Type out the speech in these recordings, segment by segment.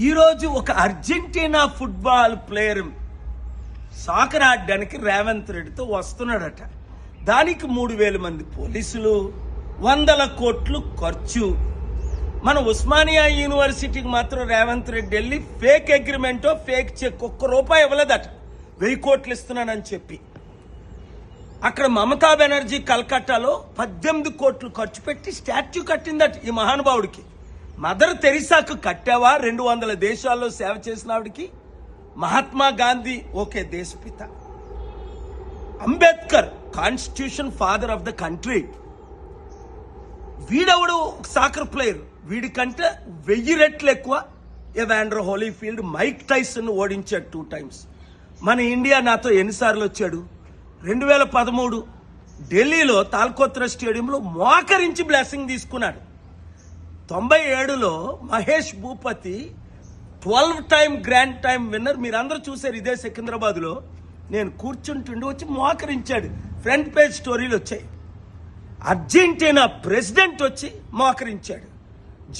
ఈరోజు ఒక Argentina football player soccer ఆడడానికి రేవంత్ రెడ్డితో వస్తున్నాడట. దానికి 3,000 మంది పోలీసులు, 100 కోట్లు ఖర్చు. మన ఉస్మానియా యూనివర్సిటీకి మాత్రం రేవంత్ రెడ్డి వెళ్ళి ఫేక్ అగ్రిమెంటో ఫేక్ చెక్ ₹1 ఇవ్వలేదట. 1000 కోట్లు ఇస్తున్నానని చెప్పి అక్కడ మమతా బెనర్జీ కల్కట్టాలో 18 కోట్లు ఖర్చు పెట్టి స్టాచ్యూ కట్టిందట ఈ మహానుభావుడికి. మదర్ తెరిసాకు కట్టావా? 200 దేశాల్లో సేవ చేసిన ఆవిడికి. మహాత్మా గాంధీ ఓకే దేశపిత, Ambedkar constitution father of the country. వీడెవడు సాకర్ ప్లేయర్, వీడికంటే 1000 రెట్లు ఎక్కువ ఎవాండర్ హోలీఫీల్డ్ మైక్ టైసన్ ఓడించాడు 2 times. మన ఇండియా నాతో ఎన్నిసార్లు వచ్చాడు? 2013 ఢిల్లీలో తాల్కోత్రా స్టేడియంలో మోకరించి బ్లెస్సింగ్ తీసుకున్నాడు. 97లో Mahesh Bhupathi 12 time grand time winner. మీరందరూ చూశారు ఇదే సికింద్రాబాద్లో. నేను కూర్చుంటుండి వచ్చి మోకరించాడు. ఫ్రంట్ పేజ్ స్టోరీలు వచ్చాయి. అర్జెంటీనా ప్రెసిడెంట్ వచ్చి మోకరించాడు.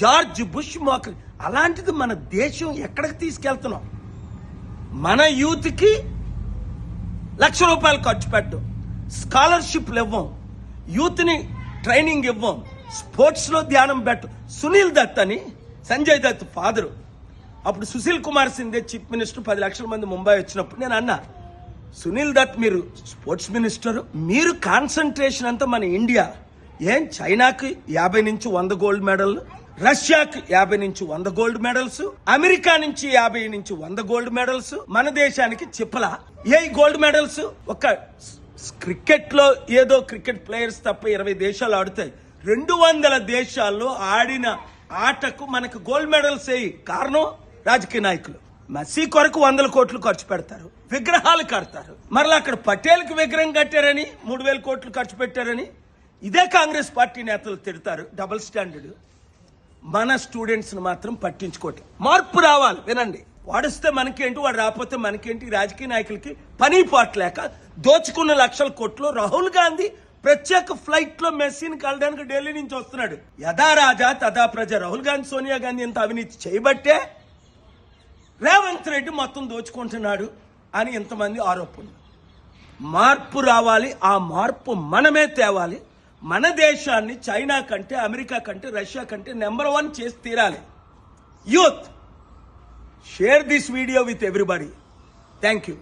జార్జ్ బుష్ అలాంటిది మన దేశం ఎక్కడికి తీసుకెళ్తున్నాం? మన యూత్కి ₹1,00,000 ఖర్చు పెట్టం, స్కాలర్షిప్లు ఇవ్వం, యూత్ని ట్రైనింగ్ ఇవ్వం, స్పోర్ట్స్లో ధ్యానం పెట్టం. సునీల్ దత్ అని సంజయ్ దత్ ఫాదరు, అప్పుడు సుశీల్ కుమార్ సింధే చీఫ్ మినిస్టర్, 10 లక్షల మంది ముంబై వచ్చినప్పుడు నేను అన్నా, సునీల్ దత్ మీరు స్పోర్ట్స్ మినిస్టర్, మీరు కాన్సన్ట్రేషన్ అంతా మన ఇండియా. ఏం చైనాకి 50 నుంచి 100 గోల్డ్ మెడల్, రష్యాకి 50 నుంచి 100 గోల్డ్ మెడల్స్, అమెరికా నుంచి 50 నుంచి 100 గోల్డ్ మెడల్స్, మన దేశానికి చిప్పల ఏ గోల్డ్ మెడల్స్? ఒక క్రికెట్ లో ఏదో క్రికెట్ ప్లేయర్స్ తప్ప 20 దేశాలు ఆడుతాయి. 200 దేశాల్లో ఆడిన ఆటకు మనకు గోల్డ్ మెడల్స్ అయ్యి కారణం రాజకీయ నాయకులు. మెస్సీ కొరకు 100 కోట్లు ఖర్చు పెడతారు, విగ్రహాలు కడతారు. మరలా అక్కడ పటేల్కి విగ్రహం కట్టారని 3,000 కోట్లు ఖర్చు పెట్టారని ఇదే కాంగ్రెస్ పార్టీ నేతలు తిడతారు. Double standard. మన స్టూడెంట్స్ ని మాత్రం పట్టించుకోవట్లేదు. మార్పు రావాలి. వినండి, వాడిస్తే మనకేంటి, వాడు రాకపోతే మనకేంటి? రాజకీయ నాయకులకి పని పాటలేక దోచుకున్న లక్షల కోట్లు. రాహుల్ గాంధీ ప్రత్యేక ఫ్లైట్ లో మెస్సీని కలడానికి ఢిల్లీ నుంచి వస్తున్నాడు. యథా రాజా తథా ప్రజ. రాహుల్ గాంధీ, సోనియా గాంధీ ఎంత అవినీతి చేయబట్టే రేవంత్ రెడ్డి మొత్తం దోచుకుంటున్నాడు అని ఇంతమంది ఆరోపణలు. మార్పు రావాలి. ఆ మార్పు మనమే తేవాలి. మన దేశాన్ని చైనా కంటే, అమెరికా కంటే, రష్యా కంటే నెంబర్ 1 చేసి తీరాలి. Youth, share this video with everybody. Thank you.